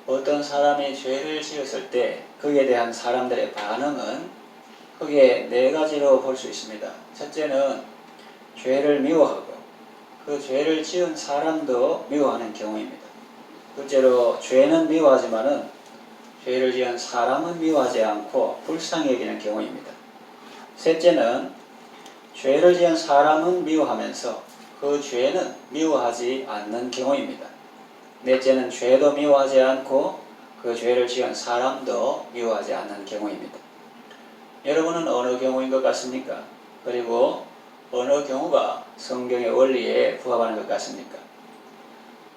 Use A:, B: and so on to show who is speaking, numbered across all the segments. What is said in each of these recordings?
A: 어떤 사람이 죄를 지었을 때 거기에 대한 사람들의 반응은 크게 네 가지로 볼 수 있습니다. 첫째는 죄를 미워하고 그 죄를 지은 사람도 미워하는 경우입니다. 둘째로 죄는 미워하지만은 죄를 지은 사람은 미워하지 않고 불쌍히 여기는 경우입니다. 셋째는 죄를 지은 사람은 미워하면서 그 죄는 미워하지 않는 경우입니다. 넷째는 죄도 미워하지 않고 그 죄를 지은 사람도 미워하지 않는 경우입니다. 여러분은 어느 경우인 것 같습니까? 그리고 어느 경우가 성경의 원리에 부합하는 것 같습니까?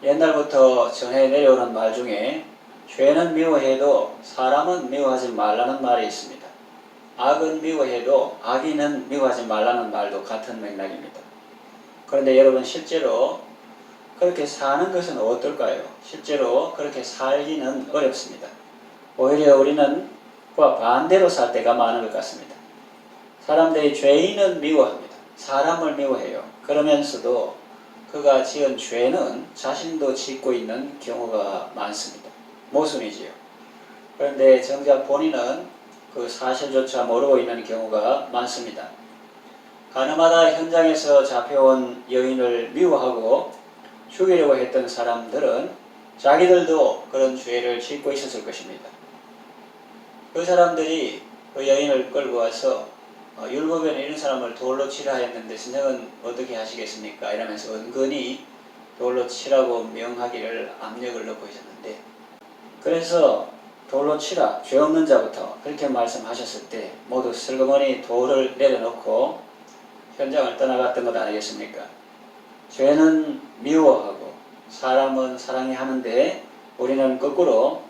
A: 옛날부터 전해 내려오는 말 중에 죄는 미워해도 사람은 미워하지 말라는 말이 있습니다. 악은 미워해도 악인은 미워하지 말라는 말도 같은 맥락입니다. 그런데 여러분 실제로 그렇게 사는 것은 어떨까요? 실제로 그렇게 살기는 어렵습니다. 오히려 우리는 그와 반대로 살 때가 많은 것 같습니다. 사람들이 죄인은 미워합니다. 사람을 미워해요. 그러면서도 그가 지은 죄는 자신도 짓고 있는 경우가 많습니다. 모순이지요. 그런데 정작 본인은 그 사실조차 모르고 있는 경우가 많습니다. 가늠하다 현장에서 잡혀온 여인을 미워하고 죽이려고 했던 사람들은 자기들도 그런 죄를 짓고 있었을 것입니다. 그 사람들이 그 여인을 끌고 와서 율법에는 이런 사람을 돌로 치라 했는데 선생은 어떻게 하시겠습니까? 이러면서 은근히 돌로 치라고 명하기를 압력을 넣고 있었는데, 그래서 돌로 치라, 죄 없는 자부터 그렇게 말씀하셨을 때 모두 슬그머니 돌을 내려놓고 현장을 떠나갔던 것 아니겠습니까? 죄는 미워하고 사람은 사랑해 하는데 우리는 거꾸로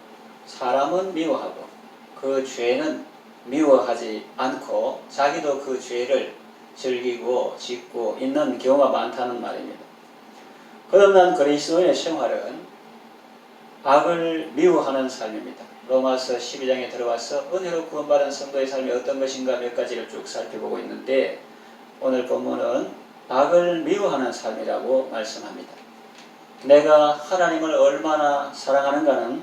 A: 사람은 미워하고 그 죄는 미워하지 않고 자기도 그 죄를 즐기고 짓고 있는 경우가 많다는 말입니다. 거듭난 그리스도인의 생활은 악을 미워하는 삶입니다. 로마서 12장에 들어와서 은혜로 구원받은 성도의 삶이 어떤 것인가 몇 가지를 쭉 살펴보고 있는데, 오늘 본문은 악을 미워하는 삶이라고 말씀합니다. 내가 하나님을 얼마나 사랑하는가는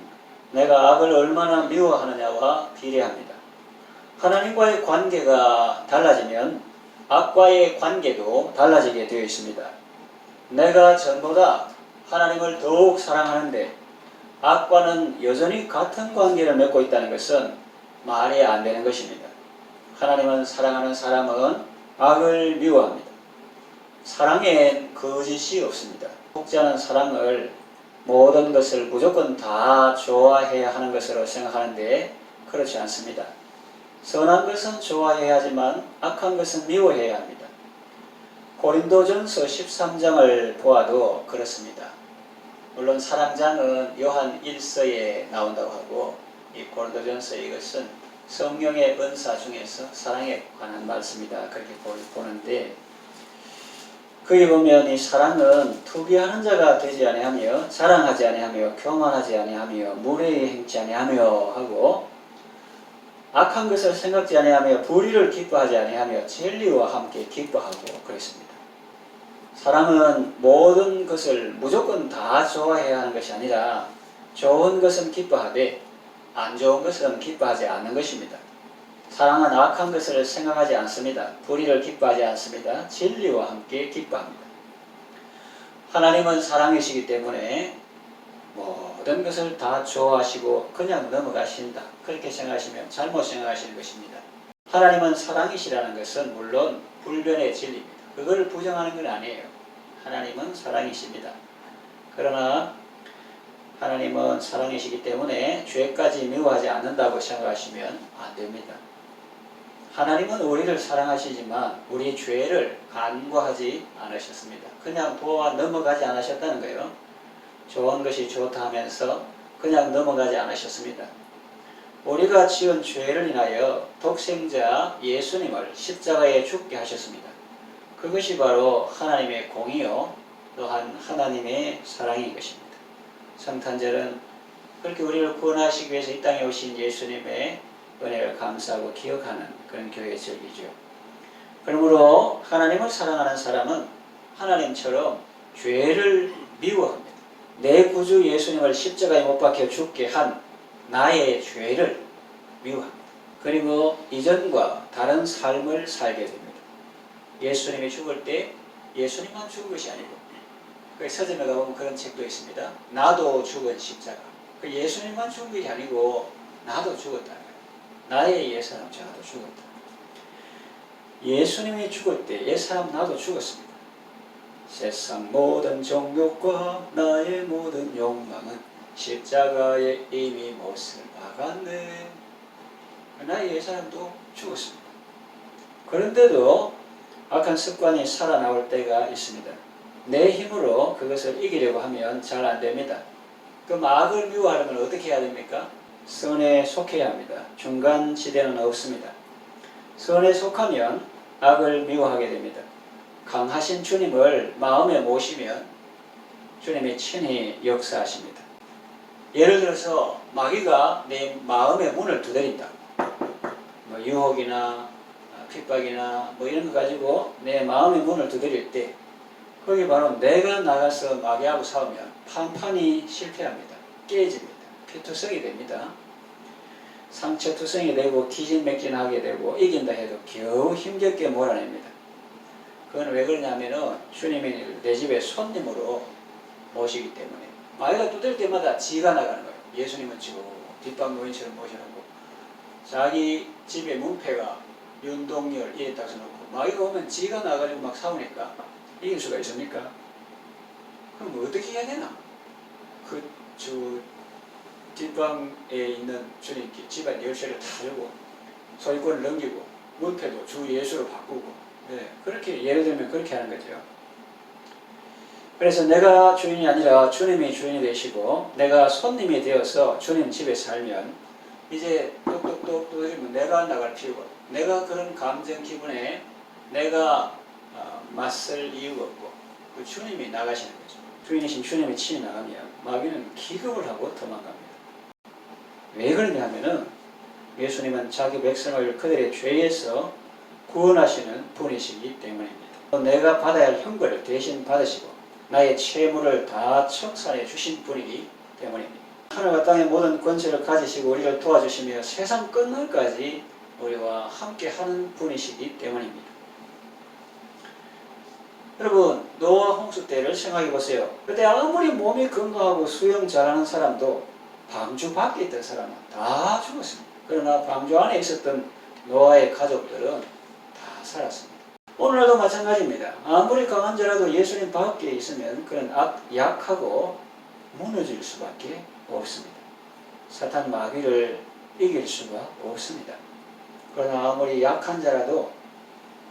A: 내가 악을 얼마나 미워하느냐와 비례합니다. 하나님과의 관계가 달라지면 악과의 관계도 달라지게 되어 있습니다. 내가 전보다 하나님을 더욱 사랑하는데 악과는 여전히 같은 관계를 맺고 있다는 것은 말이 안 되는 것입니다. 하나님은 사랑하는 사람은 악을 미워합니다. 사랑엔 거짓이 없습니다. 혹자는 사랑을 모든 것을 무조건 다 좋아해야 하는 것으로 생각하는데 그렇지 않습니다. 선한 것은 좋아해야 하지만 악한 것은 미워해야 합니다. 고린도전서 13장을 보아도 그렇습니다. 물론 사랑장은 요한 1서에 나온다고 하고 이 고린도전서 이것은 성령의 은사 중에서 사랑에 관한 말씀이다 그렇게 보는데, 거기 보면 이 사랑은 투기하는 자가 되지 아니하며 자랑하지 아니하며 교만하지 아니하며 무례히 행치 아니하며 하고 악한 것을 생각지 아니하며 불의를 기뻐하지 아니하며 진리와 함께 기뻐하고 그랬습니다. 사랑은 모든 것을 무조건 다 좋아해야 하는 것이 아니라 좋은 것은 기뻐하되 안 좋은 것은 기뻐하지 않는 것입니다. 사랑은 악한 것을 생각하지 않습니다. 불의를 기뻐하지 않습니다. 진리와 함께 기뻐합니다. 하나님은 사랑이시기 때문에 모든 것을 다 좋아하시고 그냥 넘어가신다. 그렇게 생각하시면 잘못 생각하시는 것입니다. 하나님은 사랑이시라는 것은 물론 불변의 진리입니다. 그걸 부정하는 건 아니에요. 하나님은 사랑이십니다. 그러나 하나님은 사랑이시기 때문에 죄까지 미워하지 않는다고 생각하시면 안 됩니다. 하나님은 우리를 사랑하시지만 우리 죄를 간과하지 않으셨습니다. 그냥 보아 넘어가지 않으셨다는 거예요. 좋은 것이 좋다 하면서 그냥 넘어가지 않으셨습니다. 우리가 지은 죄를 인하여 독생자 예수님을 십자가에 죽게 하셨습니다. 그것이 바로 하나님의 공의요 또한 하나님의 사랑인 것입니다. 성탄절은 그렇게 우리를 구원하시기 위해서 이 땅에 오신 예수님의 은혜를 감사하고 기억하는 그런 교회 절기죠. 그러므로 하나님을 사랑하는 사람은 하나님처럼 죄를 미워합니다. 내 구주 예수님을 십자가에 못 박혀 죽게 한 나의 죄를 미워합니다. 그리고 이전과 다른 삶을 살게 됩니다. 예수님이 죽을 때 예수님만 죽은 것이 아니고, 서점에 가보면 그런 책도 있습니다. 나도 죽은 십자가. 예수님만 죽은 것이 아니고 나도 죽었다. 나의 옛사람 나도 죽었다. 예수님이 죽을 때 옛사람 나도 죽었습니다. 세상 모든 정욕과 나의 모든 욕망은 십자가에 이미 못을 박았네. 나의 옛사람도 죽었습니다. 그런데도 악한 습관이 살아나올 때가 있습니다. 내 힘으로 그것을 이기려고 하면 잘 안됩니다. 그럼 악을 미워하는 건 어떻게 해야 됩니까? 선에 속해야 합니다. 중간 지대는 없습니다. 선에 속하면 악을 미워하게 됩니다. 강하신 주님을 마음에 모시면 주님이 친히 역사하십니다. 예를 들어서 마귀가 내 마음의 문을 두드린다. 유혹이나 핍박이나 이런 거 가지고 내 마음의 문을 두드릴 때, 거기 바로 내가 나가서 마귀하고 싸우면 판판이 실패합니다. 깨집니다. 피투성이 됩니다. 상처투성이 되고 기진맥진하게 되고 이긴다 해도 겨우 힘겹게 몰아냅니다. 그건 왜 그러냐면은 주님이 내 집에 손님으로 모시기 때문에. 마귀가 두들 때마다 지가 나가는 거예요. 예수님은 지금 뒷방노인처럼 모셔놓고 자기 집에 문패가 윤동열 이에 딱 써놓고 마귀가 오면 지가 나가지고 막 싸우니까 이길 수가 있습니까? 그럼 어떻게 해야 되나? 뒷방에 있는 주님께 집안 열쇠를 다 주고 소유권을 넘기고 문패도 주 예수로 바꾸고, 그렇게 예를 들면 그렇게 하는 거죠. 그래서 내가 주인이 아니라 주님이 주인이 되시고 내가 손님이 되어서 주님 집에 살면 이제 똑똑똑 두드리면 내가 나갈 필요가 없고, 내가 그런 감정 기분에 내가 맞설 이유가 없고 그 주님이 나가시는 거죠. 주인이신 주님이 친히 나가면 마귀는 기겁을 하고 도망갑니다. 왜 그러냐면은 예수님은 자기 백성을 그들의 죄에서 구원하시는 분이시기 때문입니다. 내가 받아야 할 형벌을 대신 받으시고 나의 채무를 다 청산해 주신 분이기 때문입니다. 하늘과 땅의 모든 권세를 가지시고 우리를 도와주시며 세상 끝날까지 우리와 함께하는 분이시기 때문입니다. 여러분, 노아 홍수 때를 생각해 보세요. 그때 아무리 몸이 건강하고 수영 잘하는 사람도 방주 밖에 있던 사람은 다 죽었습니다. 그러나 방주 안에 있었던 노아의 가족들은 다 살았습니다. 오늘날도 마찬가지입니다. 아무리 강한 자라도 예수님 밖에 있으면 그런 약하고 무너질 수밖에 없습니다. 사탄 마귀를 이길 수가 없습니다. 그러나 아무리 약한 자라도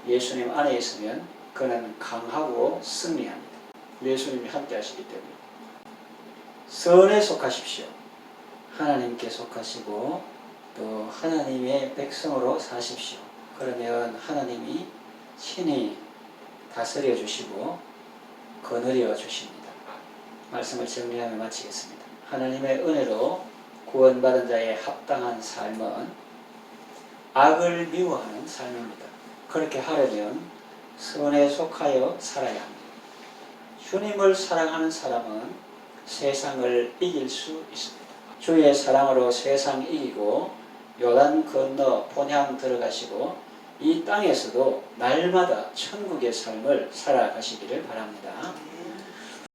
A: 예수님 안에 있으면 그는 강하고 승리합니다. 예수님이 함께 하시기 때문에. 선에 속하십시오. 하나님께 속하시고 또 하나님의 백성으로 사십시오. 그러면 하나님이 친히 다스려 주시고 거느려 주십니다. 말씀을 정리하며 마치겠습니다. 하나님의 은혜로 구원받은 자의 합당한 삶은 악을 미워하는 삶입니다. 그렇게 하려면 선에 속하여 살아야 합니다. 주님을 사랑하는 사람은 세상을 이길 수 있습니다. 주의 사랑으로 세상 이기고 요단 건너 본향 들어가시고 이 땅에서도 날마다 천국의 삶을 살아가시기를 바랍니다.